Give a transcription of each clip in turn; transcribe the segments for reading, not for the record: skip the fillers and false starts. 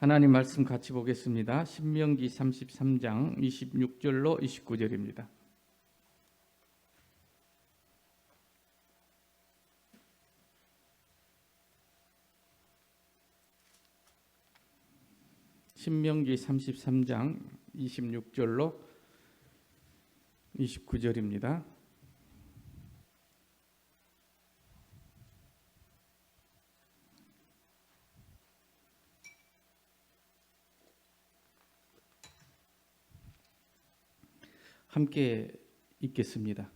하나님 말씀 같이 보겠습니다. 신명기 33장 26절로 29절입니다. 신명기 33장 26절로 29절입니다. 함께 읽겠습니다.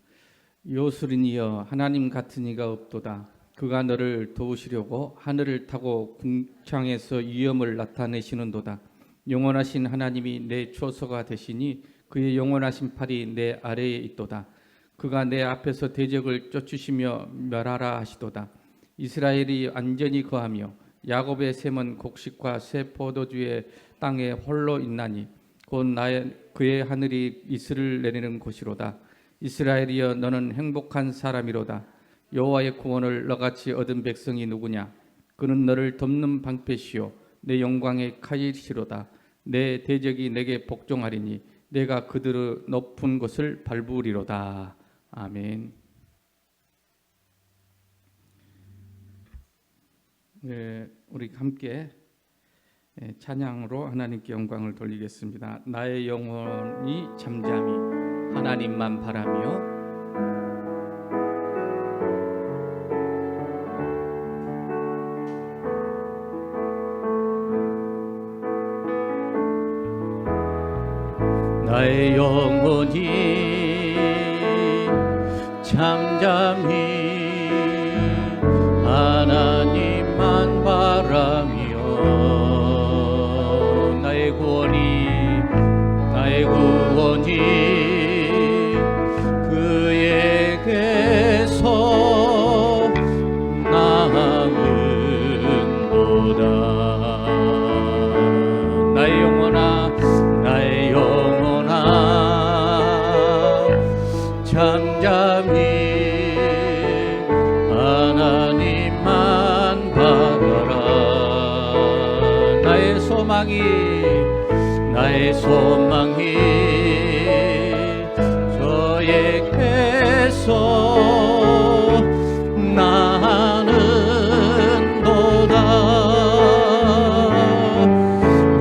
요술이여 하나님 같은 이가 없도다. 그가 너를 도우시려고 하늘을 타고 궁창에서 위엄을 나타내시는도다. 영원하신 하나님이 내 초소가 되시니 그의 영원하신 팔이 내 아래에 있도다. 그가 내 앞에서 대적을 쫓으시며 멸하라 하시도다. 이스라엘이 안전히 거하며 야곱의 샘은 곡식과 새 포도주의 땅에 홀로 있나니 곧 그의 하늘이 이슬을 내리는 곳이로다. 이스라엘이여 너는 행복한 사람이로다. 여호와의 구원을 너같이 얻은 백성이 누구냐? 그는 너를 덮는 방패시요 내 영광의 칼이시로다. 내 대적이 내게 복종하리니 내가 그들의 높은 곳을 밟으리로다. 아멘. 네, 우리 함께 찬양으로 하나님께 영광을 돌리겠습니다. 나의 영혼이 잠잠히 하나님만 바라며 나의 영혼이 잠잠히 하나님만 바라며 나의 구원이 그에게서 나은도다. 나의 영혼아 잠잠히 하나님만 바라라. 나의 소망이 저에게서 나는도다.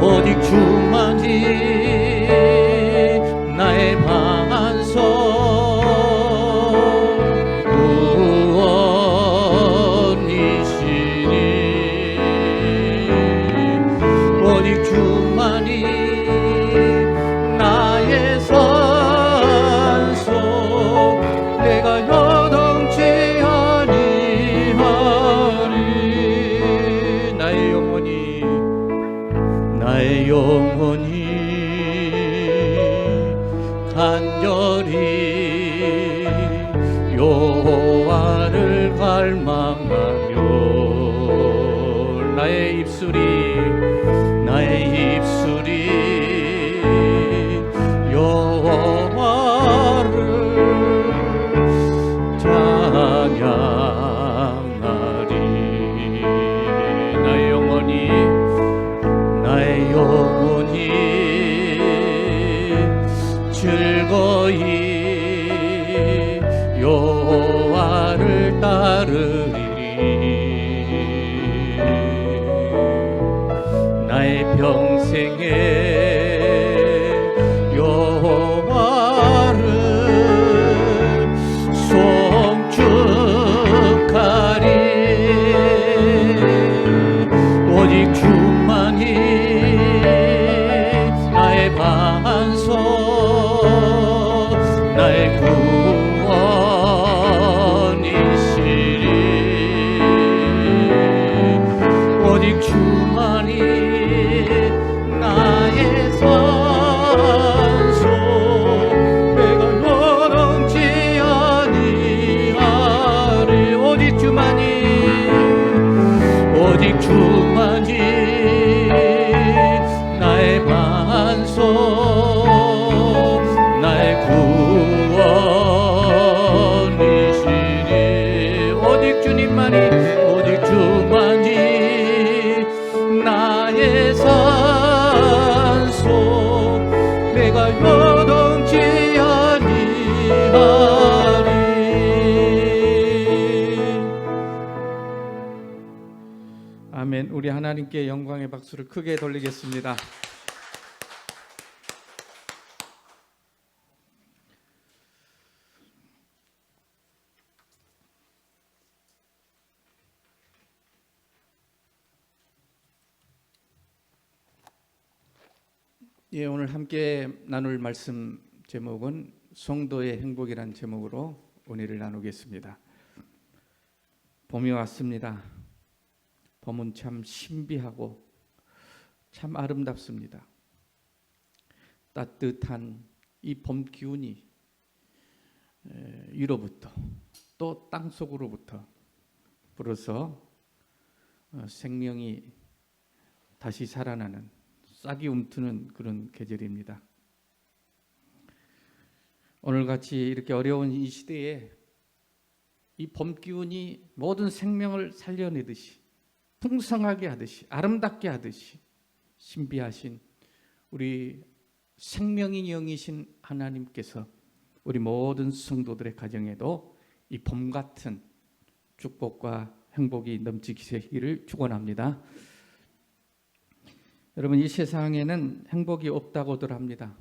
오직 주만이 나의 반석 구원이시니 오직 주만이 나의 산소 내가 여동치 아니하리. 나의 영혼이 간절히 여호와를 갈망하며 나의 입술이 여호와를 찬양하리. 나의 영혼이 즐거이 여호와를 따르리니 나의 평생에 여호와를 송축하리. 오직 주만이 나의 반석 나의 구원이시리. 오직 주만이 나의 산소 내가 여동치 아니하리. 오직 주만이 나의 반석 나의 구원이시리. 오직 주만이 나의 삶 아멘. 우리 하나님께 영광의 박수를 크게 돌리겠습니다. 예, 오늘 함께 나눌 말씀 제목은 성도의 행복이란 제목으로 은혜를 나누겠습니다. 봄이 왔습니다. 봄은 참 신비하고 참 아름답습니다. 따뜻한 이 봄 기운이 위로부터 또 땅속으로부터 불어서 생명이 다시 살아나는 싹이 움트는 그런 계절입니다. 오늘같이 이렇게 어려운 이 시대에 이 봄 기운이 모든 생명을 살려내듯이 풍성하게 하듯이 아름답게 하듯이 신비하신 우리 생명인 영이신 하나님께서 우리 모든 성도들의 가정에도 이 봄 같은 축복과 행복이 넘치기를 축원합니다. 여러분, 이 세상에는 행복이 없다고들 합니다.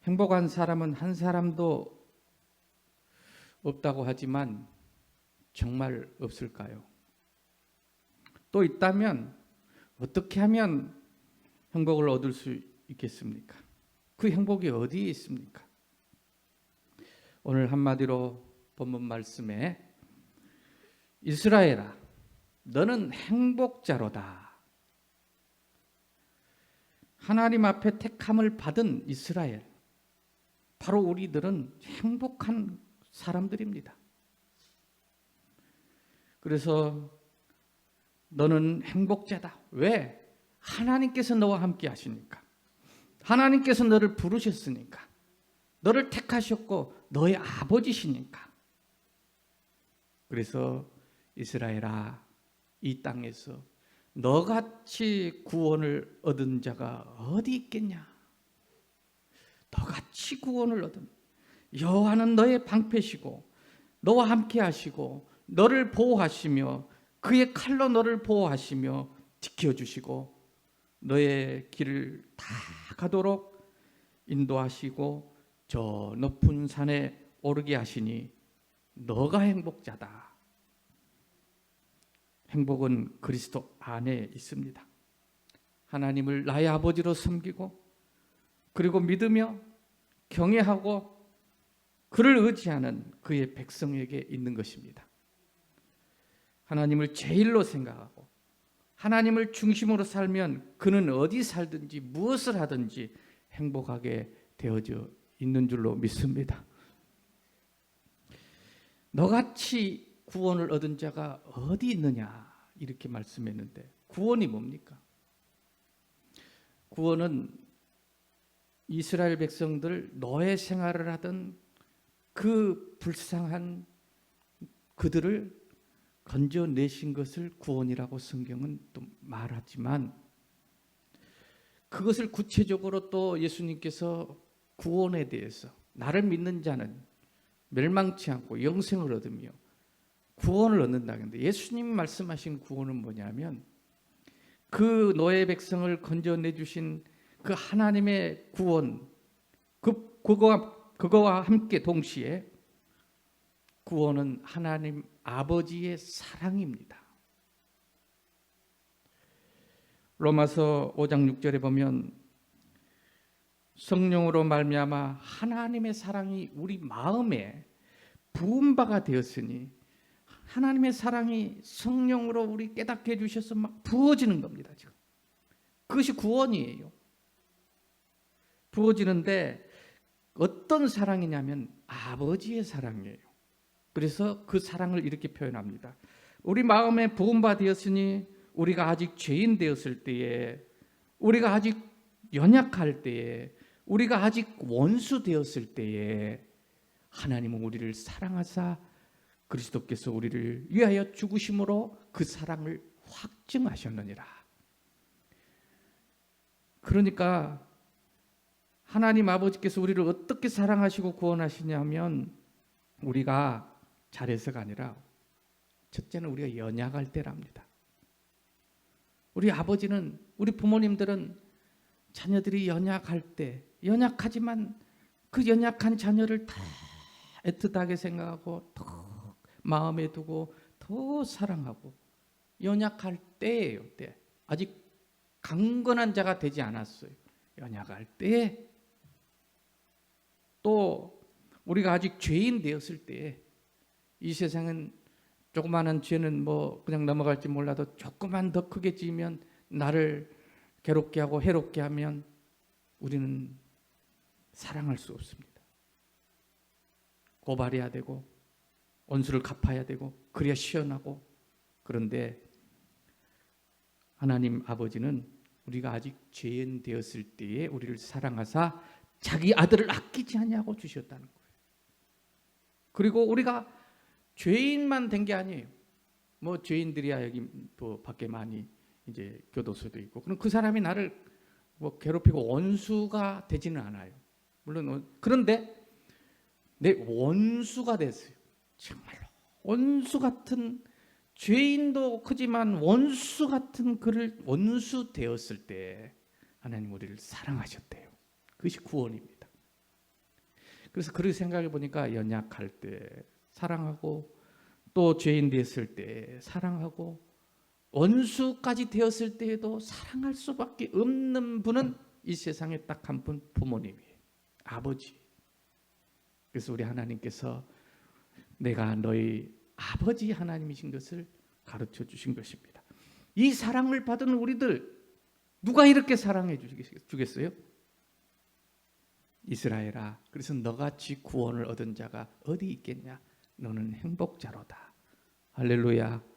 행복한 사람은 한 사람도 없다고 하지만 정말 없을까요? 또 있다면 어떻게 하면 행복을 얻을 수 있겠습니까? 그 행복이 어디에 있습니까? 오늘 한마디로 본문 말씀에 이스라엘아, 너는 행복자로다. 하나님 앞에 택함을 받은 이스라엘, 바로 우리들은 행복한 사람들입니다. 그래서 너는 행복자다. 왜? 하나님께서 너와 함께 하시니까. 하나님께서 너를 부르셨으니까. 너를 택하셨고 너의 아버지시니까. 그래서 이스라엘아, 이 땅에서 너같이 구원을 얻은 자가 어디 있겠냐? 너같이 구원을 얻은 여호와는 너의 방패시고 너와 함께 하시고 너를 보호하시며 그의 칼로 너를 보호하시며 지켜주시고 너의 길을 다 가도록 인도하시고 저 높은 산에 오르게 하시니 너가 행복자다. 행복은 그리스도 안에 있습니다. 하나님을 나의 아버지로 섬기고 그리고 믿으며 경외하고 그를 의지하는 그의 백성에게 있는 것입니다. 하나님을 제일로 생각하고 하나님을 중심으로 살면 그는 어디 살든지 무엇을 하든지 행복하게 되어져 있는 줄로 믿습니다. 너같이 구원을 얻은 자가 어디 있느냐 이렇게 말씀했는데 구원이 뭡니까? 구원은 이스라엘 백성들 노예 생활을 하던 그 불쌍한 그들을 건져내신 것을 구원이라고 성경은 또 말하지만 그것을 구체적으로 또 예수님께서 구원에 대해서 나를 믿는 자는 멸망치 않고 영생을 얻으며 구원을 얻는다는데 예수님이 말씀하신 구원은 뭐냐면 그 노예 백성을 건져내 주신 그 하나님의 구원 그거와 함께 동시에 구원은 하나님 아버지의 사랑입니다. 로마서 5장 6절에 보면 성령으로 말미암아 하나님의 사랑이 우리 마음에 부은 바가 되었으니 하나님의 사랑이 성령으로 우리 깨닫게 해주셔서 막 부어지는 겁니다. 지금 그것이 구원이에요. 부어지는데 어떤 사랑이냐면 아버지의 사랑이에요. 그래서 그 사랑을 이렇게 표현합니다. 우리 마음에 부은 바 되었으니 우리가 아직 죄인 되었을 때에 우리가 아직 연약할 때에 우리가 아직 원수 되었을 때에 하나님은 우리를 사랑하사 그리스도께서 우리를 위하여 죽으심으로 그 사랑을 확증하셨느니라. 그러니까 하나님 아버지께서 우리를 어떻게 사랑하시고 구원하시냐면 우리가 잘해서가 아니라 첫째는 우리가 연약할 때랍니다. 우리 아버지는, 우리 부모님들은 자녀들이 연약할 때, 연약하지만 그 연약한 자녀를 더 애틋하게 생각하고 더 마음에 두고 더 사랑하고, 연약할 때예요. 때. 아직 강건한 자가 되지 않았어요. 연약할 때. 또 우리가 아직 죄인 되었을 때, 이 세상은 조그마한 죄는 뭐 그냥 넘어갈지 몰라도 조금만 더 크게 지으면, 나를 괴롭게 하고 해롭게 하면 우리는 사랑할 수 없습니다. 고발해야 되고 원수를 갚아야 되고 그래야 시원하고. 그런데 하나님 아버지는 우리가 아직 죄인 되었을 때에 우리를 사랑하사 자기 아들을 아끼지 않냐고 주셨다는 거예요. 그리고 우리가 죄인만 된 게 아니에요. 뭐 죄인들이야 여기 또 밖에 많이 이제 교도소도 있고, 그럼 그 사람이 나를 뭐 괴롭히고 원수가 되지는 않아요. 물론. 그런데 내 원수가 됐어요. 정말로 원수 같은, 죄인도 크지만 원수 같은 그를 원수 되었을 때 하나님 우리를 사랑하셨대요. 그것이 구원입니다. 그래서 그렇게 생각해 보니까 연약할 때 사랑하고, 또 죄인 되었을 때 사랑하고, 원수까지 되었을 때에도 사랑할 수밖에 없는 분은 이 세상에 딱 한 분, 부모님이에요. 아버지. 그래서 우리 하나님께서 내가 너희 아버지 하나님이신 것을 가르쳐 주신 것입니다. 이 사랑을 받은 우리들, 누가 이렇게 사랑해 주겠어요? 이스라엘아, 그래서 너같이 구원을 얻은 자가 어디 있겠냐? 너는 행복자로다. 할렐루야.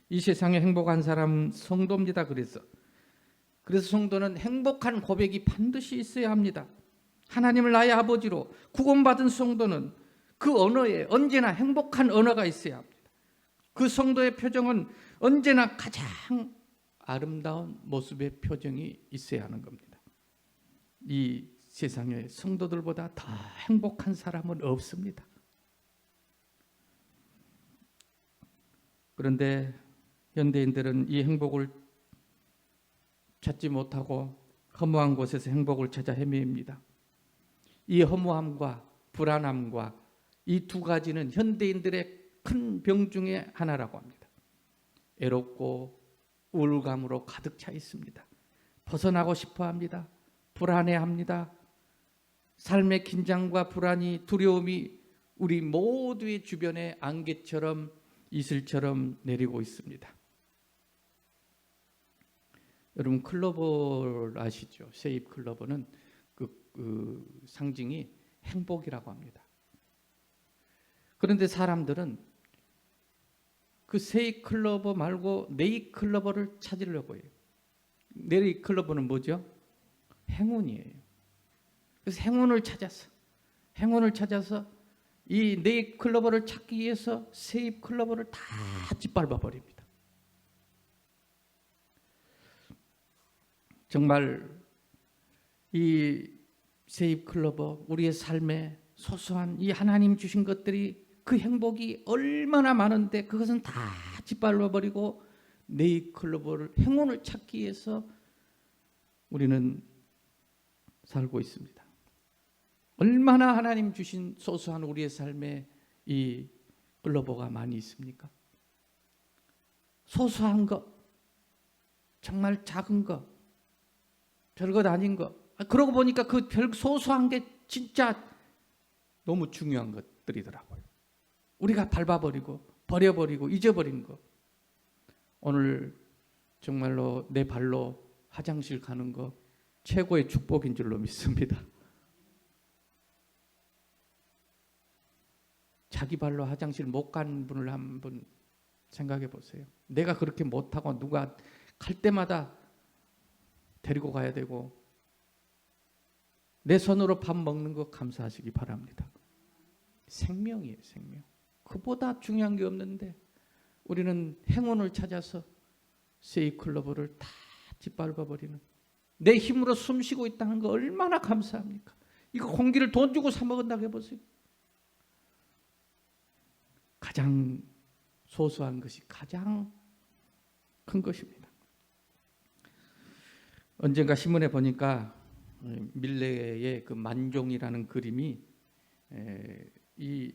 이 세상에 행복한 사람은 성도입니다. 그래서 성도는 행복한 고백이 반드시 있어야 합니다. 하나님을 나의 아버지로 구원받은 성도는 그 언어에 언제나 행복한 언어가 있어야 합니다. 그 성도의 표정은 언제나 가장 아름다운 모습의 표정이 있어야 하는 겁니다. 이 세상에 성도들보다 더 행복한 사람은 없습니다. 그런데 현대인들은 이 행복을 찾지 못하고 허무한 곳에서 행복을 찾아 헤매입니다. 이 허무함과 불안함과 이 두 가지는 현대인들의 큰 병 중에 하나라고 합니다. 애롭고 우울감으로 가득 차 있습니다. 벗어나고 싶어 합니다. 불안해합니다. 삶의 긴장과 불안이, 두려움이 우리 모두의 주변에 안개처럼 이슬처럼 내리고 있습니다. 여러분 클로버 아시죠? 세입 클로버는 그 상징이 행복이라고 합니다. 그런데 사람들은 그 세입 클로버 말고 네잎 클로버를 찾으려고 해요. 네잎 클로버는 뭐죠? 행운이에요. 그래서 행운을 찾아서 이 네잎 클로버를 찾기 위해서 세잎 클로버를 다 짓밟아 버립니다. 정말 이 세잎 클로버, 우리의 삶에 소소한 이 하나님 주신 것들이, 그 행복이 얼마나 많은데 그것은 다 짓밟아 버리고 네잎 클로버를, 행운을 찾기 위해서 우리는 살고 있습니다. 얼마나 하나님 주신 소소한 우리의 삶에 이 클로버가 많이 있습니까? 소소한 것, 정말 작은 것, 별것 아닌 것. 그러고 보니까 그 소소한 게 진짜 너무 중요한 것들이더라고요. 우리가 밟아버리고 버려버리고 잊어버린 것. 오늘 정말로 내 발로 화장실 가는 거 최고의 축복인 줄로 믿습니다. 자기 발로 화장실 못 간 분을 한번 생각해 보세요. 내가 그렇게 못하고 누가 갈 때마다 데리고 가야 되고, 내 손으로 밥 먹는 거 감사하시기 바랍니다. 생명이에요, 생명. 그보다 중요한 게 없는데 우리는 행운을 찾아서 세이클로버를 다 짓밟아버리는, 내 힘으로 숨 쉬고 있다는 거 얼마나 감사합니까? 이거 공기를 돈 주고 사 먹은다고 해보세요. 가장 소소한 것이 가장 큰 것입니다. 언젠가 신문에 보니까 밀레의 그 만종이라는 그림이 이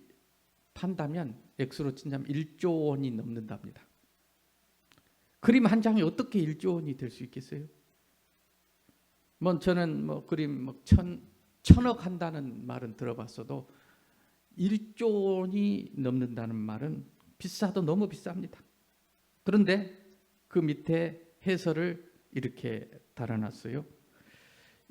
판다면 액수로 친다면 1조 원이 넘는답니다. 그림 한 장이 어떻게 1조 원이 될 수 있겠어요? 저는 그림 천억 한다는 말은 들어봤어도 1조 원이 넘는다는 말은 비싸도 너무 비쌉니다. 그런데 그 밑에 해설을 이렇게 달아놨어요.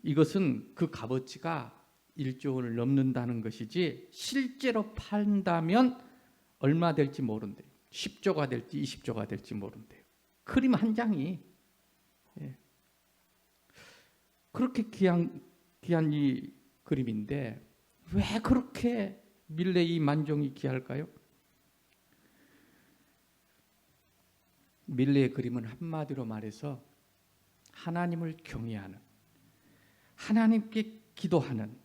이것은 그 값어치가 1조 원을 넘는다는 것이지 실제로 판다면 얼마 될지 모른대요. 10조가 될지 20조가 될지 모른대요. 그림 한 장이 그렇게 귀한 이 그림인데 왜 그렇게 밀레의 만종이 귀할까요? 밀레의 그림은 한마디로 말해서 하나님을 경외하는, 하나님께 기도하는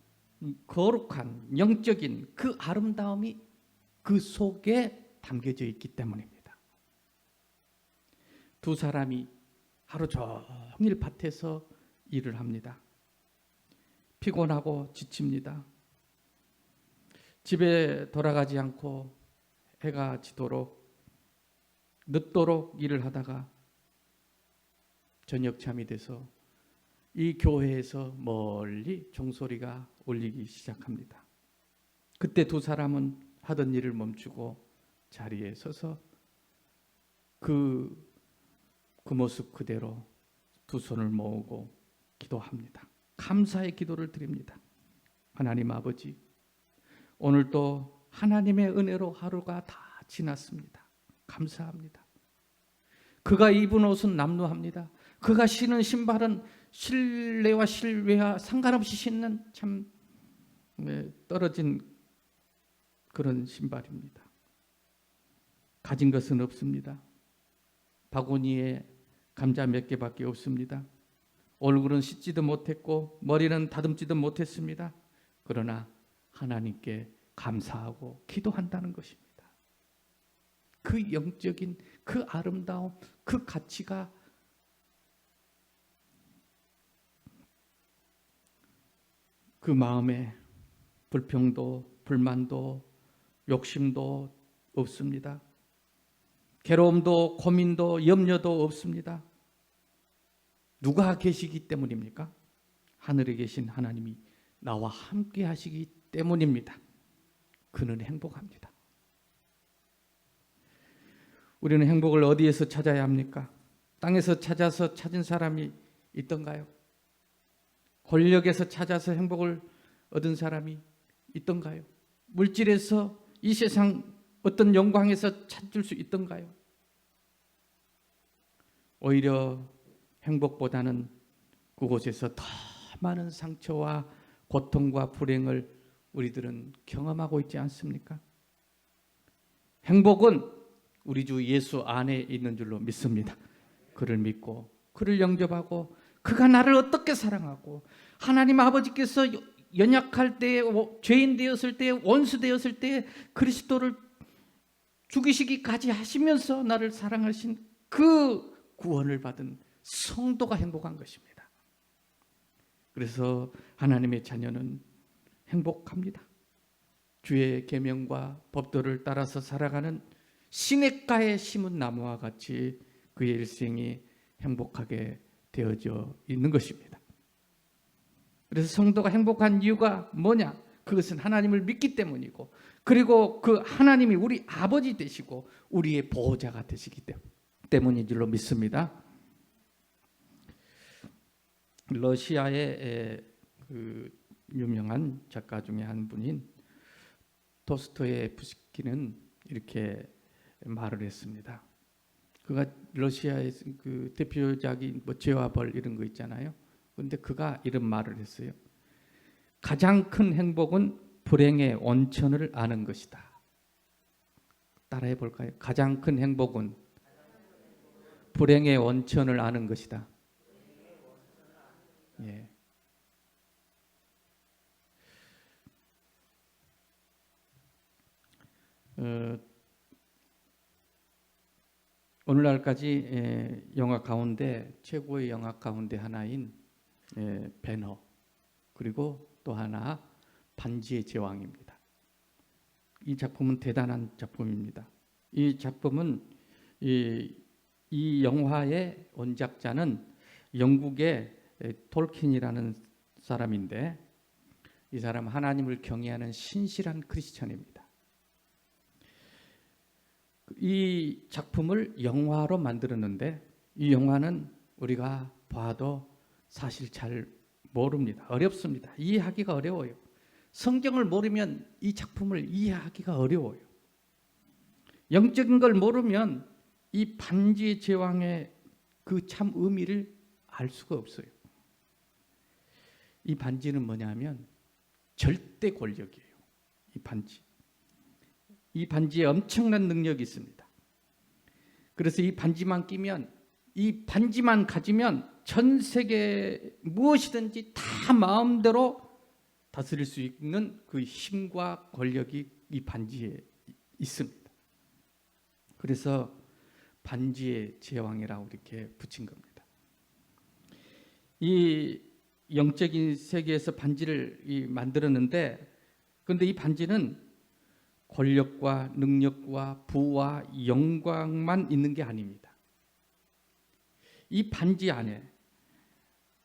거룩한 영적인 그 아름다움이 그 속에 담겨져 있기 때문입니다. 두 사람이 하루 종일 밭에서 일을 합니다. 피곤하고 지칩니다. 집에 돌아가지 않고 해가 지도록 늦도록 일을 하다가 저녁잠이 돼서 이 교회에서 멀리 종소리가 울리기 시작합니다. 그때 두 사람은 하던 일을 멈추고 자리에 서서 그 모습 그대로 두 손을 모으고 기도합니다. 감사의 기도를 드립니다. 하나님 아버지, 오늘도 하나님의 은혜로 하루가 다 지났습니다. 감사합니다. 그가 입은 옷은 남루합니다. 그가 신은 신발은 실내와 실외와 상관없이 신는 참 떨어진 그런 신발입니다. 가진 것은 없습니다. 바구니에 감자 몇 개밖에 없습니다. 얼굴은 씻지도 못했고 머리는 다듬지도 못했습니다. 그러나 하나님께 감사하고 기도한다는 것입니다. 그 영적인 그 아름다움, 그 가치가 그 마음에 불평도 불만도 욕심도 없습니다. 괴로움도 고민도 염려도 없습니다. 누가 계시기 때문입니까? 하늘에 계신 하나님이 나와 함께 하시기 때문입니다. 그는 행복합니다. 우리는 행복을 어디에서 찾아야 합니까? 땅에서 찾아서 찾은 사람이 있던가요? 권력에서 찾아서 행복을 얻은 사람이 있던가요? 물질에서 이 세상 어떤 영광에서 찾을 수 있던가요? 오히려 행복보다는 그곳에서 더 많은 상처와 고통과 불행을 우리들은 경험하고 있지 않습니까? 행복은 우리 주 예수 안에 있는 줄로 믿습니다. 그를 믿고 그를 영접하고 그가 나를 어떻게 사랑하고 하나님 아버지께서 연약할 때, 죄인 되었을 때, 원수 되었을 때 그리스도를 죽이시기까지 하시면서 나를 사랑하신 그 구원을 받은 성도가 행복한 것입니다. 그래서 하나님의 자녀는 행복합니다. 주의 계명과 법도를 따라서 살아가는 시냇가에 심은 나무와 같이 그의 일생이 행복하게 되어져 있는 것입니다. 그래서 성도가 행복한 이유가 뭐냐? 그것은 하나님을 믿기 때문이고, 그리고 그 하나님이 우리 아버지 되시고 우리의 보호자가 되시기 때문인 줄로 믿습니다. 러시아의 그 유명한 작가 중에 한 분인 도스토옙스키는 이렇게 말을 했습니다. 그가 러시아의 그 대표작이 죄와 벌 이런 거 있잖아요. 그런데 그가 이런 말을 했어요. 가장 큰 행복은 불행의 원천을 아는 것이다. 따라해 볼까요? 가장 큰 행복은 불행의 원천을 아는 것이다. 예. 오늘날까지 영화 가운데 최고의 영화 가운데 하나인 배너, 그리고 또 하나 반지의 제왕입니다. 이 작품은 대단한 작품입니다. 이 작품은 이 영화의 원작자는 영국의 톨킨이라는 사람인데, 이 사람 하나님을 경외하는 신실한 크리스천입니다. 이 작품을 영화로 만들었는데 이 영화는 우리가 봐도 사실 잘 모릅니다. 어렵습니다. 이해하기가 어려워요. 성경을 모르면 이 작품을 이해하기가 어려워요. 영적인 걸 모르면 이 반지의 제왕의 그 참 의미를 알 수가 없어요. 이 반지는 뭐냐면 절대 권력이에요. 이 반지. 이 반지에 엄청난 능력이 있습니다. 그래서 이 반지만 끼면, 이 반지만 가지면 전 세계 무엇이든지 다 마음대로 다스릴 수 있는 그 힘과 권력이 이 반지에 있습니다. 그래서 반지의 제왕이라고 이렇게 붙인 겁니다. 이 영적인 세계에서 반지를 만들었는데, 그런데 이 반지는 권력과 능력과 부와 영광만 있는 게 아닙니다. 이 반지 안에,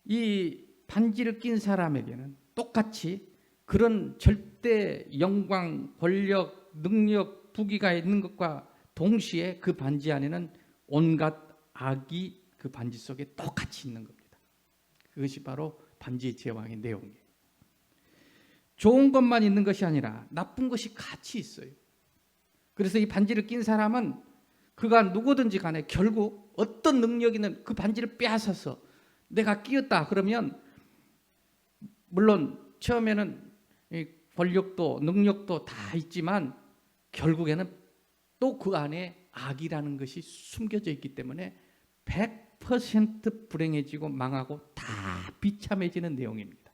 이 반지를 낀 사람에게는 똑같이 그런 절대 영광, 권력, 능력, 부귀가 있는 것과 동시에 그 반지 안에는 온갖 악이 그 반지 속에 똑같이 있는 겁니다. 그것이 바로 반지의 제왕의 내용이에요. 좋은 것만 있는 것이 아니라 나쁜 것이 같이 있어요. 그래서 이 반지를 낀 사람은 그가 누구든지 간에 결국 어떤 능력이 있는 그 반지를 빼앗아서 내가 끼었다 그러면, 물론 처음에는 권력도 능력도 다 있지만 결국에는 또 그 안에 악이라는 것이 숨겨져 있기 때문에 100% 불행해지고 망하고 다 비참해지는 내용입니다.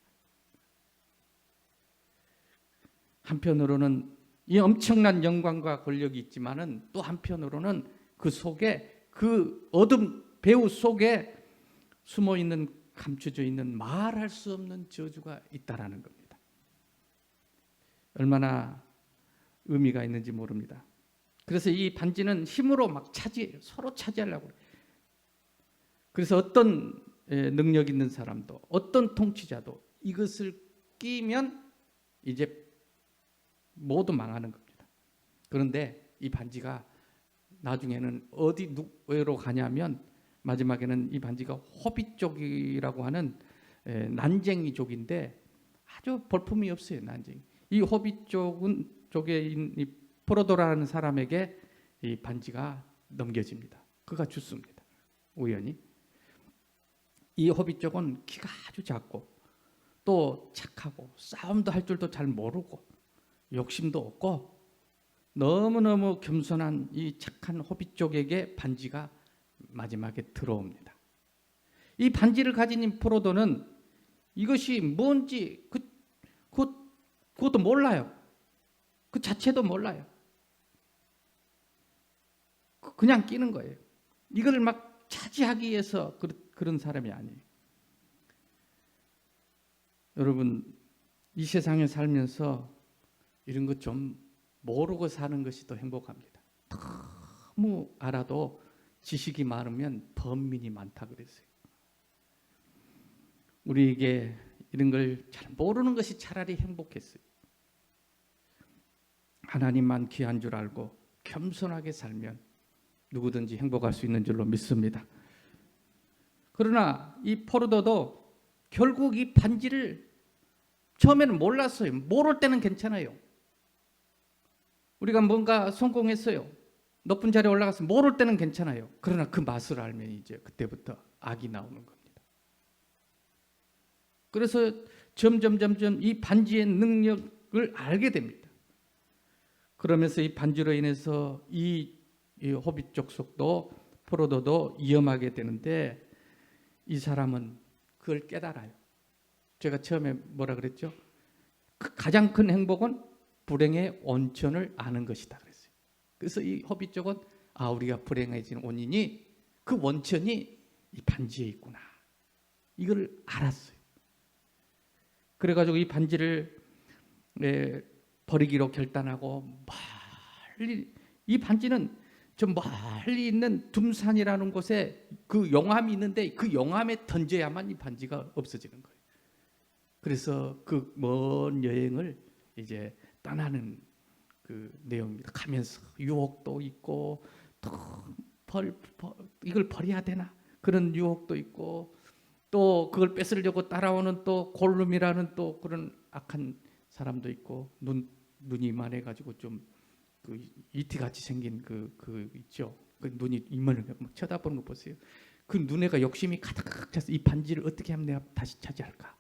한편으로는 이 엄청난 영광과 권력이 있지만은 또 한편으로는 그 속에, 그 어둠 배후 속에 숨어 있는, 감춰져 있는 말할 수 없는 저주가 있다라는 겁니다. 얼마나 의미가 있는지 모릅니다. 그래서 이 반지는 힘으로 막 차지해요. 서로 차지하려고. 그래서 어떤 능력 있는 사람도, 어떤 통치자도 이것을 끼면 이제 모두 망하는 겁니다. 그런데 이 반지가 나중에는 어디로 가냐면, 마지막에는 이 반지가 호빗족이라고 하는 난쟁이족인데 아주 볼품이 없어요. 난쟁이. 이 호빗족은 쪽에 이 포로도라는 사람에게 이 반지가 넘겨집니다. 그가 죽습니다. 우연히. 이 호빗족은 키가 아주 작고 또 착하고 싸움도 할 줄도 잘 모르고 욕심도 없고 너무너무 겸손한 이 착한 호빗족에게 반지가 마지막에 들어옵니다. 이 반지를 가진 이 포로도는 이것이 뭔지 그것도 몰라요. 그 자체도 몰라요. 그냥 끼는 거예요. 이걸 막 차지하기 위해서 그런 사람이 아니에요. 여러분, 이 세상에 살면서 이런 것 좀 모르고 사는 것이 더 행복합니다. 너무 알아도 지식이 많으면 번민이 많다 그랬어요. 우리에게 이런 걸 잘 모르는 것이 차라리 행복했어요. 하나님만 귀한 줄 알고 겸손하게 살면 누구든지 행복할 수 있는 줄로 믿습니다. 그러나 이 포르도도 결국 이 반지를 처음에는 몰랐어요. 모를 때는 괜찮아요. 우리가 뭔가 성공했어요. 높은 자리에 올라가서 모를 때는 괜찮아요. 그러나 그 맛을 알면 이제 그때부터 악이 나오는 겁니다. 그래서 점점 이 반지의 능력을 알게 됩니다. 그러면서 이 반지로 인해서 이 호빗족 속도 포로도도 위험하게 되는데, 이 사람은 그걸 깨달아요. 제가 처음에 뭐라 그랬죠? 가장 큰 행복은 불행의 원천을 아는 것이다 그랬어요. 그래서 이 호빗족은 우리가 불행해진 원인이, 그 원천이 이 반지에 있구나, 이걸 알았어요. 그래가지고 이 반지를 버리기로 결단하고 멀리, 이 반지는 저 멀리 있는 둠산이라는 곳에 그 용암이 있는데 그 용암에 던져야만 이 반지가 없어지는 거예요. 그래서 그 먼 여행을 이제 떠나는 그 내용입니다. 가면서 유혹도 있고 또 이걸 버려야 되나 그런 유혹도 있고, 또 그걸 뺏으려고 따라오는 또 골룸이라는 또 그런 악한 사람도 있고, 눈이 이만해가지고 좀 그 이티같이 생긴 그 있죠. 그 눈이 이만해 막 쳐다보는 거 보세요. 그 눈에가 욕심이 가득 차서 이 반지를 어떻게 하면 내가 다시 차지할까.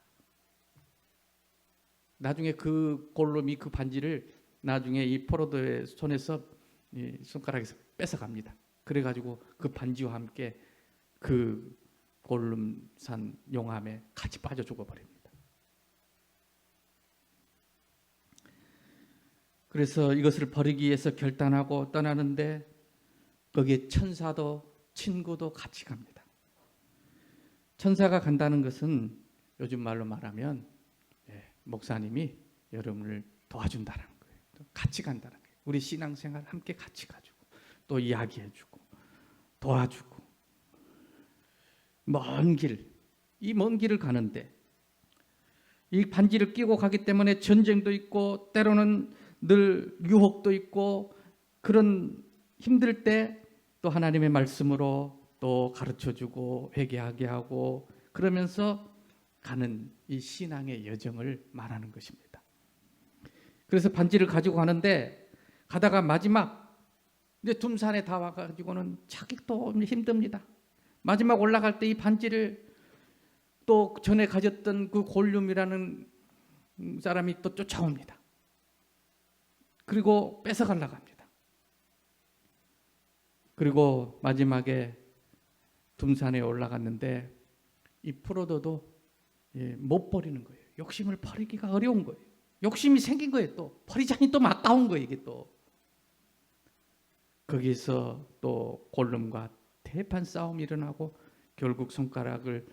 나중에 그 골룸이 그 반지를 나중에 이 포로도의 손에서 이 손가락에서 뺏어갑니다. 그래가지고 그 반지와 함께 그 골룸산 용암에 같이 빠져 죽어버립니다. 그래서 이것을 버리기 위해서 결단하고 떠나는데 거기에 천사도 친구도 같이 갑니다. 천사가 간다는 것은 요즘 말로 말하면 목사님이 여러분을 도와준다는 거예요. 같이 간다는 거예요. 우리 신앙생활 함께 같이 가지고 또 이야기해주고 도와주고 먼 길, 이 먼 길을 가는데 이 반지를 끼고 가기 때문에 전쟁도 있고 때로는 늘 유혹도 있고, 그런 힘들 때 또 하나님의 말씀으로 또 가르쳐주고 회개하게 하고 그러면서 가는 이 신앙의 여정을 말하는 것입니다. 그래서 반지를 가지고 가는데 가다가 마지막 이제 둠산에 다 와가지고는 자기 또 힘듭니다. 마지막 올라갈 때 이 반지를 또 전에 가졌던 그 골룸이라는 사람이 또 쫓아옵니다. 그리고 뺏어가려고 합니다. 그리고 마지막에 둠산에 올라갔는데 이 프로도도 못 버리는 거예요. 욕심을 버리기가 어려운 거예요. 욕심이 생긴 거예요. 또 버리자니 또 아까운 거예요. 이게 또 거기서 또 골룸과 대판 싸움이 일어나고 결국 손가락을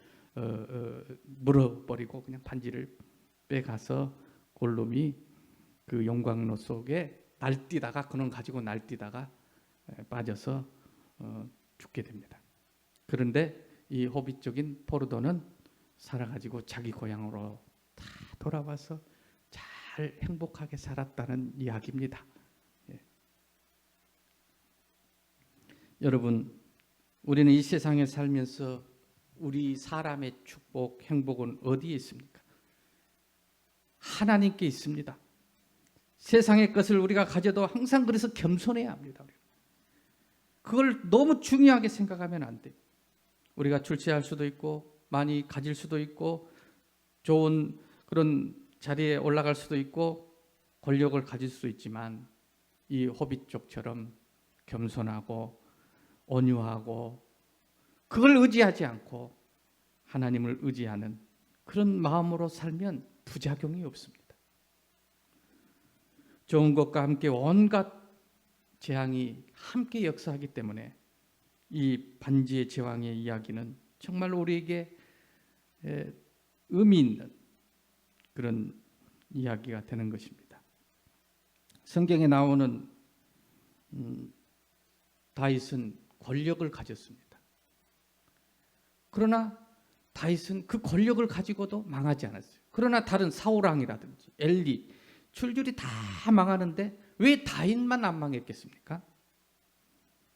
물어버리고 그냥 반지를 빼가서 골룸이 그 용광로 속에 날뛰다가 그놈 가지고 날뛰다가 빠져서 죽게 됩니다. 그런데 이 호빗족인 포르도는 살아가지고 자기 고향으로 다 돌아와서 잘 행복하게 살았다는 이야기입니다. 여러분, 우리는 이 세상에 살면서 우리 사람의 축복, 행복은 어디에 있습니까? 하나님께 있습니다. 세상의 것을 우리가 가져도 항상 그래서 겸손해야 합니다. 그걸 너무 중요하게 생각하면 안 돼요. 우리가 출세할 수도 있고 많이 가질 수도 있고 좋은 그런 자리에 올라갈 수도 있고 권력을 가질 수도 있지만 이 호빗족처럼 겸손하고 온유하고 그걸 의지하지 않고 하나님을 의지하는 그런 마음으로 살면 부작용이 없습니다. 좋은 것과 함께 온갖 재앙이 함께 역사하기 때문에 이 반지의 제왕의 이야기는 정말 우리에게 의미 있는 그런 이야기가 되는 것입니다. 성경에 나오는 다윗은 권력을 가졌습니다. 그러나 다윗은 그 권력을 가지고도 망하지 않았어요. 그러나 다른 사울왕이라든지 엘리 줄줄이 다 망하는데 왜 다윗만 안 망했겠습니까?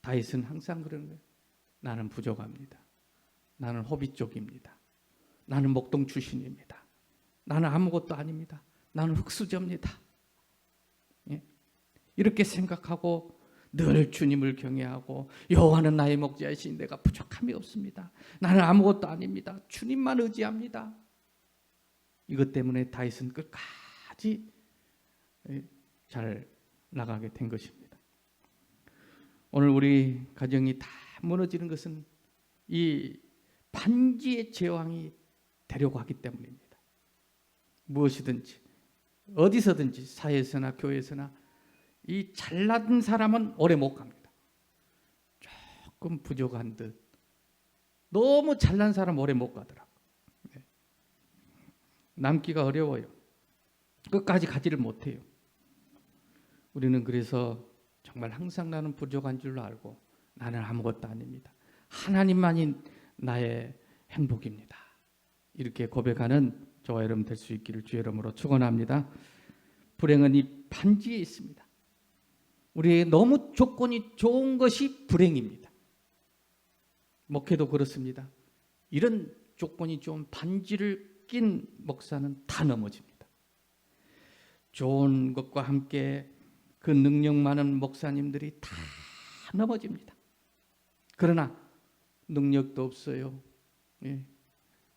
다윗은 항상 그러는 거예요. 나는 부족합니다. 나는 호빗족입니다. 나는 목동 출신입니다. 나는 아무것도 아닙니다. 나는 흙수저입니다. 이렇게 생각하고 늘 주님을 경외하고 여호와는 나의 목자이시니 내가 부족함이 없습니다. 나는 아무것도 아닙니다. 주님만 의지합니다. 이것 때문에 다윗은 끝까지 잘 나가게 된 것입니다. 오늘 우리 가정이 다 무너지는 것은 이 반지의 제왕이 되려고 하기 때문입니다. 무엇이든지 어디서든지 사회에서나 교회에서나 이 잘난 사람은 오래 못 갑니다. 조금 부족한 듯 너무 잘난 사람 오래 못 가더라고요. 남기가 어려워요. 끝까지 가지를 못해요. 우리는 그래서 정말 항상 나는 부족한 줄로 알고 나는 아무것도 아닙니다. 하나님만이 나의 행복입니다. 이렇게 고백하는 저와 여러분 될 수 있기를 주의 이름으로 축원합니다. 불행은 이 반지에 있습니다. 우리의 너무 조건이 좋은 것이 불행입니다. 목회도 그렇습니다. 이런 조건이 좋은 반지를 낀 목사는 다 넘어집니다. 좋은 것과 함께 그 능력 많은 목사님들이 다 넘어집니다. 그러나 능력도 없어요.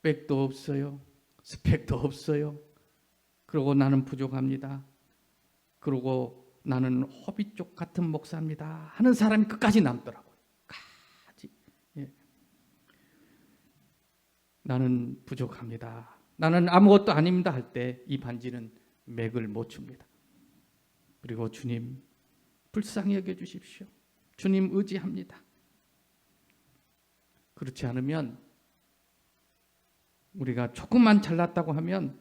백도 없어요. 스펙도 없어요. 그러고 나는 부족합니다. 그러고 나는 호비족 같은 목사입니다 하는 사람이 끝까지 남더라고요. 나는 부족합니다. 나는 아무것도 아닙니다 할 때 이 반지는 맥을 못 춥니다. 그리고 주님 불쌍히 여겨주십시오. 주님 의지합니다. 그렇지 않으면 우리가 조금만 잘났다고 하면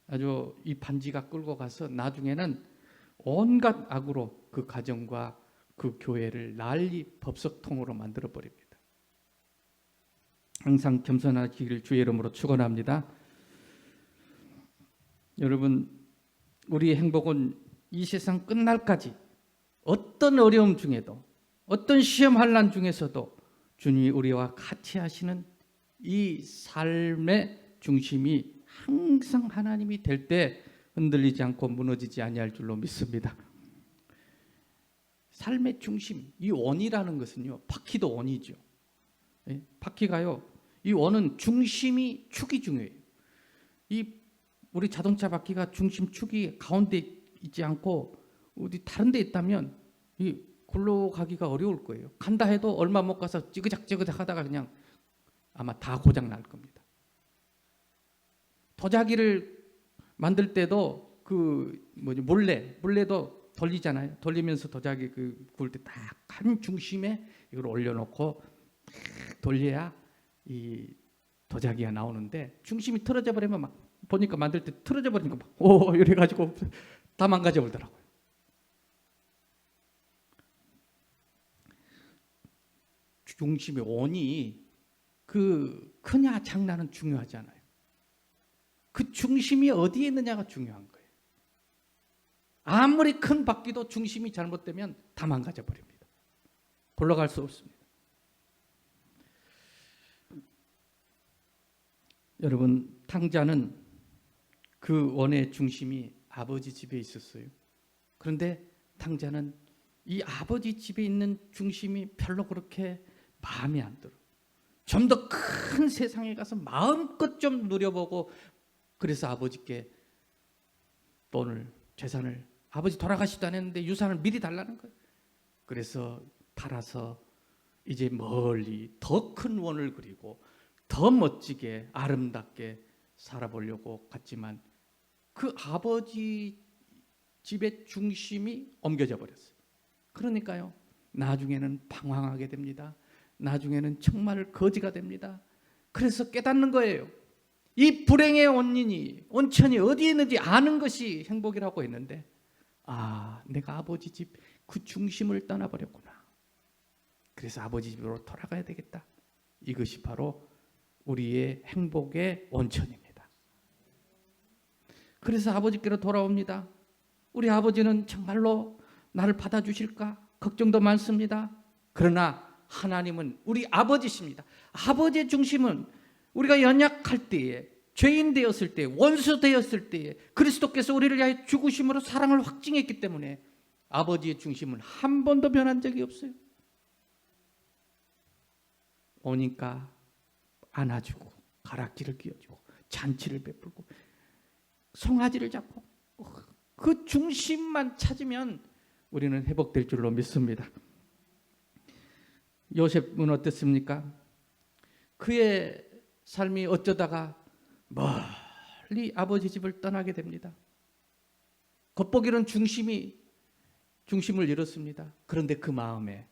아주 이 반지가 끌고 가서 나중에는 온갖 악으로 그 가정과 그 교회를 난리 법석통으로 만들어 버립니다. 항상 겸손하기를 주의 이름으로 축원합니다. 여러분, 우리의 행복은 이 세상 끝날까지 어떤 어려움 중에도 어떤 시험 환난 중에서도 주님이 우리와 같이 하시는 이 삶의 중심이 항상 하나님이 될 때 흔들리지 않고 무너지지 아니할 줄로 믿습니다. 삶의 중심, 이 원이라는 것은요, 바퀴도 원이죠. 바퀴가요, 이 원은 중심이 축이 중요해요. 우리 자동차 바퀴가 중심 축이 가운데 있지 않고 어디 다른 데 있다면 이 굴러가기가 어려울 거예요. 간다 해도 얼마 못 가서 찌그작찌그작 하다가 그냥 아마 다 고장 날 겁니다. 도자기를 만들 때도 몰래도 돌리잖아요. 돌리면서 도자기 구울 때 딱 한 중심에 이걸 올려놓고 돌려야 이 도자기가 나오는데 중심이 틀어져 버리면 막 보니까 만들 때 틀어져 버리니까 막 이래가지고 다 망가져 버리더라고요. 중심의 원이 그 크냐 작냐는 중요하지 않아요. 그 중심이 어디에 있느냐가 중요한 거예요. 아무리 큰 바퀴도 중심이 잘못되면 다 망가져 버립니다. 굴러갈 수 없습니다. 여러분, 탕자는 그 원의 중심이 아버지 집에 있었어요. 그런데 탕자는 이 아버지 집에 있는 중심이 별로 그렇게 마음에 안 들어. 좀 더 큰 세상에 가서 마음껏 좀 누려보고, 그래서 아버지께 돈을, 재산을, 아버지 돌아가시도 안 했는데 유산을 미리 달라는 거예요. 그래서 팔아서 이제 멀리 더 큰 원을 그리고 더 멋지게 아름답게 살아보려고 갔지만 그 아버지 집의 중심이 옮겨져 버렸어요. 그러니까요, 나중에는 방황하게 됩니다. 나중에는 정말 거지가 됩니다. 그래서 깨닫는 거예요. 이 불행의 원천이 어디에 있는지 아는 것이 행복이라고 했는데, 내가 아버지 집 그 중심을 떠나버렸구나. 그래서 아버지 집으로 돌아가야 되겠다. 이것이 바로 우리의 행복의 원천입니다. 그래서 아버지께로 돌아옵니다. 우리 아버지는 정말로 나를 받아주실까? 걱정도 많습니다. 그러나 하나님은 우리 아버지십니다. 아버지의 중심은 우리가 연약할 때에, 죄인 되었을 때, 원수 되었을 때에 그리스도께서 우리를 위하여 죽으심으로 사랑을 확증했기 때문에 아버지의 중심은 한 번도 변한 적이 없어요. 오니까 안아주고 가락지를 끼워주고 잔치를 베풀고 송아지를 잡고 그 중심만 찾으면 우리는 회복될 줄로 믿습니다. 요셉은 어땠습니까? 그의 삶이 어쩌다가 멀리 아버지 집을 떠나게 됩니다. 겉보기는 중심을 잃었습니다. 그런데 그 마음에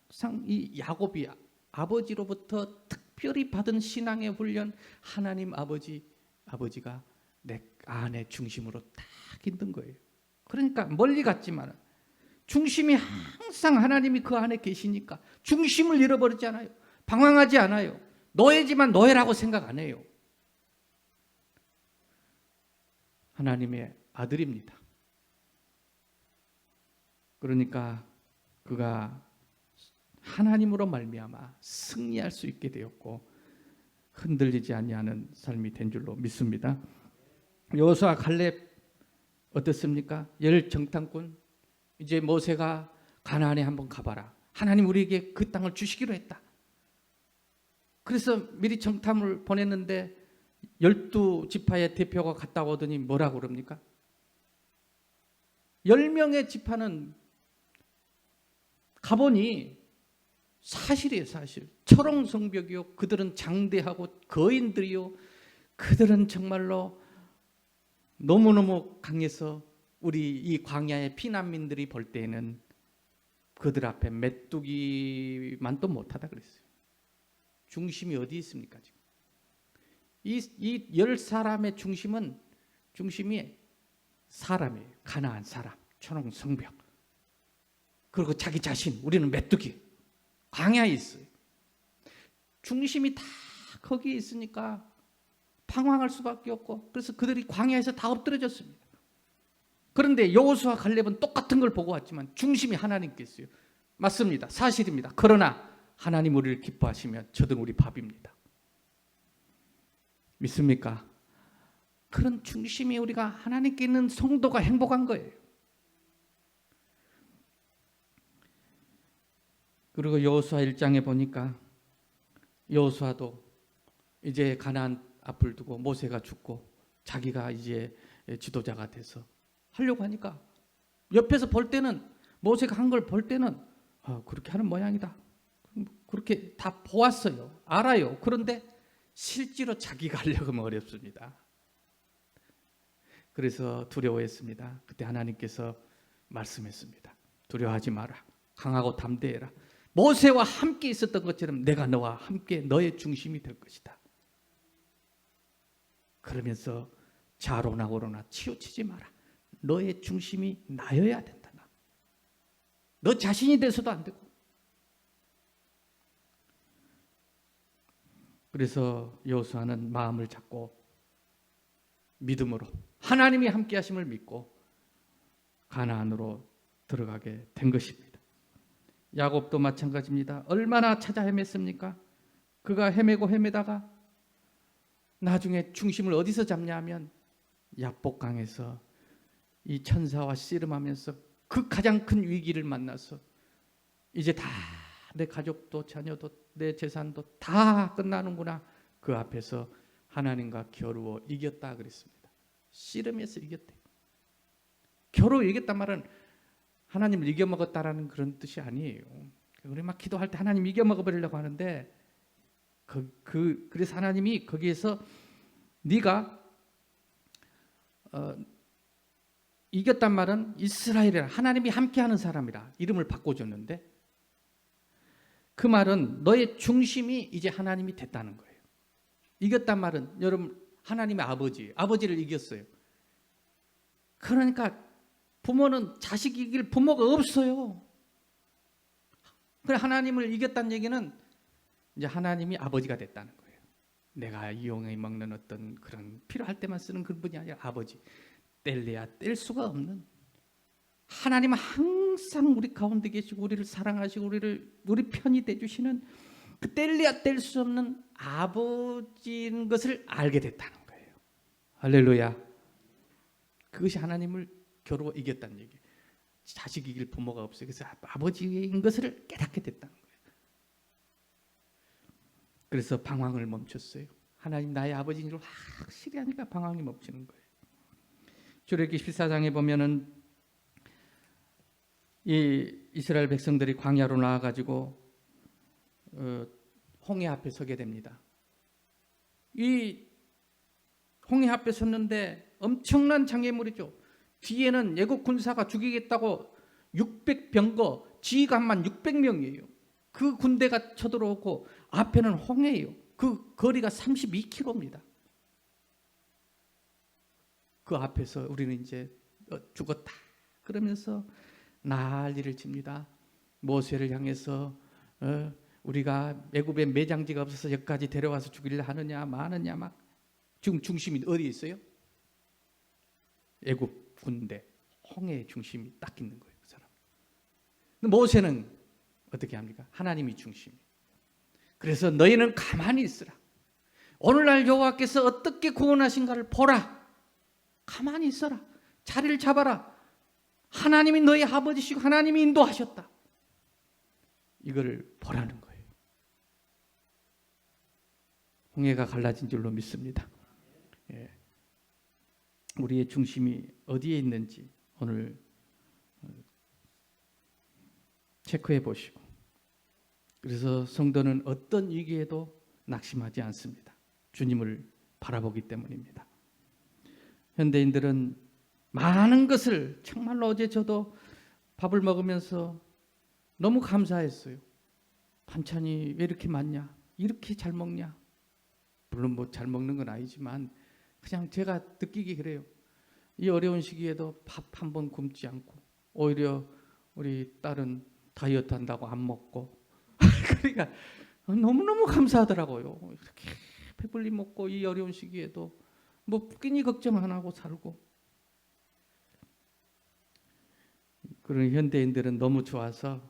항상 이 야곱이 아버지로부터 특별히 받은 신앙의 훈련, 하나님 아버지 아버지가 내 안의 중심으로 딱 있는 거예요. 그러니까 멀리 갔지만 중심이 항상 하나님이 그 안에 계시니까 중심을 잃어버리지 않아요. 방황하지 않아요. 노예지만 노예라고 생각 안 해요. 하나님의 아들입니다. 그러니까 그가 하나님으로 말미암아 승리할 수 있게 되었고 흔들리지 아니하는 삶이 된 줄로 믿습니다. 여호수아 갈렙 어떻습니까? 열정탐꾼. 이제 모세가 가나안에 한번 가봐라. 하나님 우리에게 그 땅을 주시기로 했다. 그래서 미리 정탐을 보냈는데 12지파의 대표가 갔다 오더니 뭐라고 그럽니까? 10명의 지파는 가보니 사실이에요, 사실. 철옹성벽이요. 그들은 장대하고 거인들이요. 그들은 정말로 너무너무 강해서 우리 이 광야의 피난민들이 볼 때에는 그들 앞에 메뚜기만도 못하다 그랬어요. 중심이 어디 있습니까 지금? 이 10사람의 중심이 사람이에요. 가나안 사람, 철옹성벽. 그리고 자기 자신, 우리는 메뚜기. 광야에 있어요. 중심이 다 거기에 있으니까 방황할 수밖에 없고 그래서 그들이 광야에서 다 엎드려졌습니다. 그런데 여호수아 갈렙은 똑같은 걸 보고 왔지만 중심이 하나님께 있어요. 맞습니다. 사실입니다. 그러나 하나님 우리를 기뻐하시면 저등 우리 밥입니다. 믿습니까? 그런 중심이 우리가 하나님께 있는 성도가 행복한 거예요. 그리고 여호수아 1장에 보니까 여호수아도 이제 가나안 앞을 두고 모세가 죽고 자기가 이제 지도자가 돼서 하려고 하니까 옆에서 볼 때는 모세가 한 걸 볼 때는 그렇게 하는 모양이다. 그렇게 다 보았어요. 알아요. 그런데 실제로 자기가 하려고 하면 어렵습니다. 그래서 두려워했습니다. 그때 하나님께서 말씀했습니다. 두려워하지 마라. 강하고 담대해라. 모세와 함께 있었던 것처럼 내가 너와 함께 너의 중심이 될 것이다. 그러면서 좌로나 우로나 치우치지 마라. 너의 중심이 나여야 된다. 너 자신이 돼서도 안 되고. 그래서 여호수아는 마음을 잡고 믿음으로 하나님이 함께 하심을 믿고 가나안으로 들어가게 된 것입니다. 야곱도 마찬가지입니다. 얼마나 찾아 헤맸습니까? 그가 헤매다가 나중에 중심을 어디서 잡냐 하면 야복강에서 이 천사와 씨름하면서 그 가장 큰 위기를 만나서 이제 다 내 가족도 자녀도 내 재산도 다 끝나는구나. 그 앞에서 하나님과 겨루어 이겼다 그랬습니다. 씨름해서 이겼대. 겨루어 이겼단 말은 하나님을 이겨먹었다라는 그런 뜻이 아니에요. 우리 막 기도할 때 하나님 이겨먹어버리려고 하는데 그래서 하나님이 거기에서 네가 이겼단 말은 이스라엘이라 하나님이 함께하는 사람이라 이름을 바꿔줬는데 그 말은 너의 중심이 이제 하나님이 됐다는 거예요. 이겼단 말은 여러분 하나님의 아버지를 이겼어요. 그러니까 부모는 자식 이길 부모가 없어요. 그래 하나님을 이겼다는 얘기는 이제 하나님이 아버지가 됐다는 거예요. 내가 이용해 먹는 어떤 그런 필요할 때만 쓰는 그런 분이 아니라 아버지. 뗄래야 뗄 수가 없는 하나님은 항상 우리 가운데 계시고 우리를 사랑하시고 우리 편이 돼주시는 그 뗄래야 뗄 수 없는 아버지인 것을 알게 됐다는 거예요. 할렐루야. 그것이 하나님을 겨루어 이겼다는 얘기예요. 자식 이길 부모가 없어요. 그래서 아버지인 것을 깨닫게 됐다는 거예요. 그래서 방황을 멈췄어요. 하나님 나의 아버지인 줄 확실히 하니까 방황이 멈추는 거예요. 출애굽기 14장에 보면은 이 이스라엘 백성들이 광야로 나와가지고 홍해 앞에 서게 됩니다. 이 홍해 앞에 섰는데 엄청난 장애물이죠. 뒤에는 애국 군사가 죽이겠다고 600병거 지휘관만 600명이에요. 그 군대가 쳐들어오고 앞에는 홍해예요. 그 거리가 32km입니다. 그 앞에서 우리는 이제 죽었다 그러면서 난리를 칩니다. 모세를 향해서 우리가 애굽에 매장지가 없어서 여기까지 데려와서 죽이려 하느냐 마느냐 막. 지금 중심이 어디에 있어요? 애굽 군대 홍해의 중심이 딱 있는 거예요. 그 사람. 모세는 어떻게 합니까? 하나님이 중심. 그래서 너희는 가만히 있으라. 오늘날 여호와께서 어떻게 구원하신가를 보라. 가만히 있어라. 자리를 잡아라. 하나님이 너희 아버지시고 하나님이 인도하셨다. 이걸 보라는 거예요. 홍해가 갈라진 줄로 믿습니다. 예. 우리의 중심이 어디에 있는지 오늘 체크해 보시고, 그래서 성도는 어떤 위기에도 낙심하지 않습니다. 주님을 바라보기 때문입니다. 현대인들은 많은 것을, 정말로 어제 저도 밥을 먹으면서 너무 감사했어요. 반찬이 왜 이렇게 많냐? 이렇게 잘 먹냐? 물론 뭐 잘 먹는 건 아니지만 그냥 제가 느끼기 그래요. 이 어려운 시기에도 밥 한 번 굶지 않고, 오히려 우리 딸은 다이어트 한다고 안 먹고 그러니까 너무너무 감사하더라고요. 이렇게 배불리 먹고 이 어려운 시기에도 뭐 끼니 걱정 안 하고 살고. 그런 현대인들은 너무 좋아서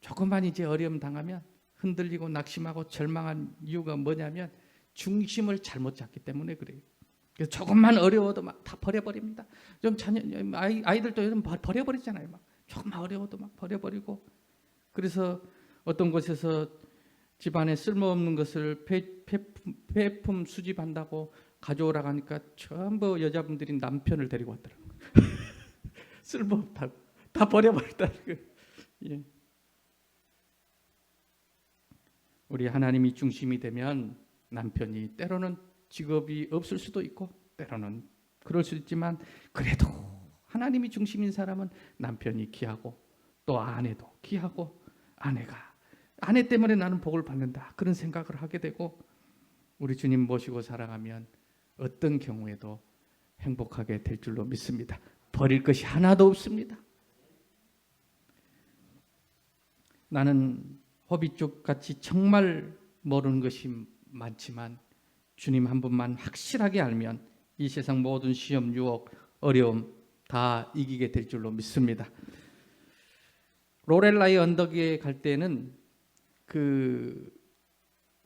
조금만 이제 어려움 당하면 흔들리고 낙심하고 절망한 이유가 뭐냐면 중심을 잘못 잡기 때문에 그래요. 그래서 조금만 어려워도 막 다 버려버립니다. 좀 아이들도 요즘 버려버리잖아요. 막 조금만 어려워도 막 버려버리고. 그래서 어떤 곳에서 집안에 쓸모없는 것을 폐품 수집한다고 가져오라고 하니까 전부 여자분들이 남편을 데리고 왔더라고요. 쓸모없다고 다 버려버렸다는 거예요. 예. 우리 하나님이 중심이 되면 남편이 때로는 직업이 없을 수도 있고 때로는 그럴 수 있지만, 그래도 하나님이 중심인 사람은 남편이 귀하고 또 아내도 귀하고, 아내 때문에 나는 복을 받는다 그런 생각을 하게 되고, 우리 주님 모시고 살아가면 어떤 경우에도 행복하게 될 줄로 믿습니다. 버릴 것이 하나도 없습니다. 나는 호비족 같이 정말 모르는 것이 많지만 주님 한 분만 확실하게 알면 이 세상 모든 시험, 유혹, 어려움 다 이기게 될 줄로 믿습니다. 로렐라의 언덕에 갈 때는 그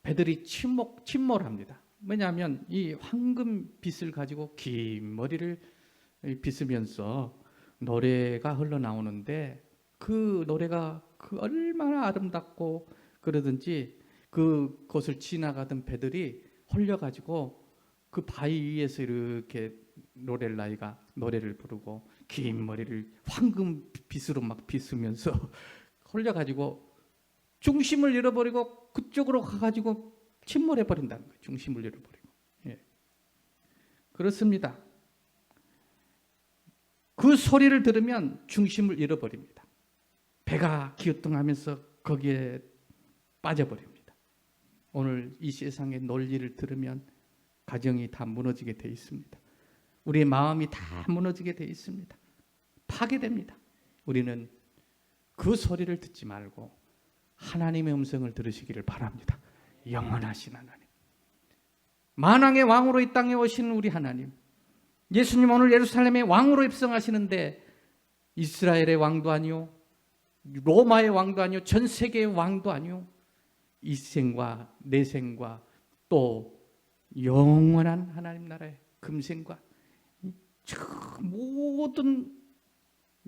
배들이 침몰합니다. 왜냐하면 이 황금 빗을 가지고 긴 머리를 빗으면서 노래가 흘러나오는데, 그 노래가 얼마나 아름답고 그러든지 그곳을 지나가던 배들이 홀려가지고 그 바위 위에서 이렇게 로렐라이가 노래를 부르고 긴 머리를 황금 빗으로 막 빗으면서 홀려가지고 중심을 잃어버리고 그쪽으로 가가지고 침몰해 버린다는 거예요. 중심을 잃어버리고. 예. 그렇습니다. 그 소리를 들으면 중심을 잃어버립니다. 배가 기어뚱하면서 거기에 빠져버립니다. 오늘 이 세상의 논리를 들으면 가정이 다 무너지게 돼 있습니다. 우리의 마음이 다 무너지게 돼 있습니다. 파괴됩니다. 우리는 그 소리를 듣지 말고 하나님의 음성을 들으시기를 바랍니다. 영원하신 하나님, 만왕의 왕으로 이 땅에 오신 우리 하나님, 예수님 오늘 예루살렘의 왕으로 입성하시는데 이스라엘의 왕도 아니요, 로마의 왕도 아니요, 전 세계의 왕도 아니요, 이 생과 내 생과 또 영원한 하나님 나라의 금생과 모든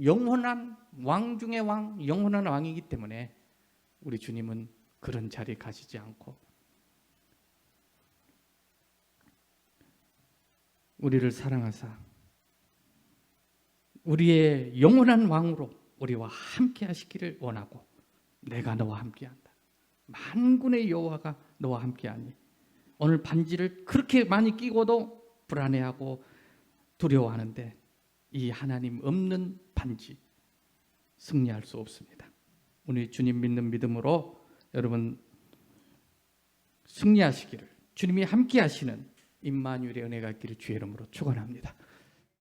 영원한 왕 중의 왕, 영원한 왕이기 때문에 우리 주님은 그런 자리에 가시지 않고 우리를 사랑하사 우리의 영원한 왕으로 우리와 함께 하시기를 원하고, 내가 너와 함께한다, 만군의 여호와가 너와 함께하니, 오늘 반지를 그렇게 많이 끼고도 불안해하고 두려워하는데 이 하나님 없는 반지 승리할 수 없습니다. 우리 주님 믿는 믿음으로 여러분 승리하시기를, 주님이 함께 하시는 임마누엘의 은혜가 있기를 주의 이름으로 축원합니다.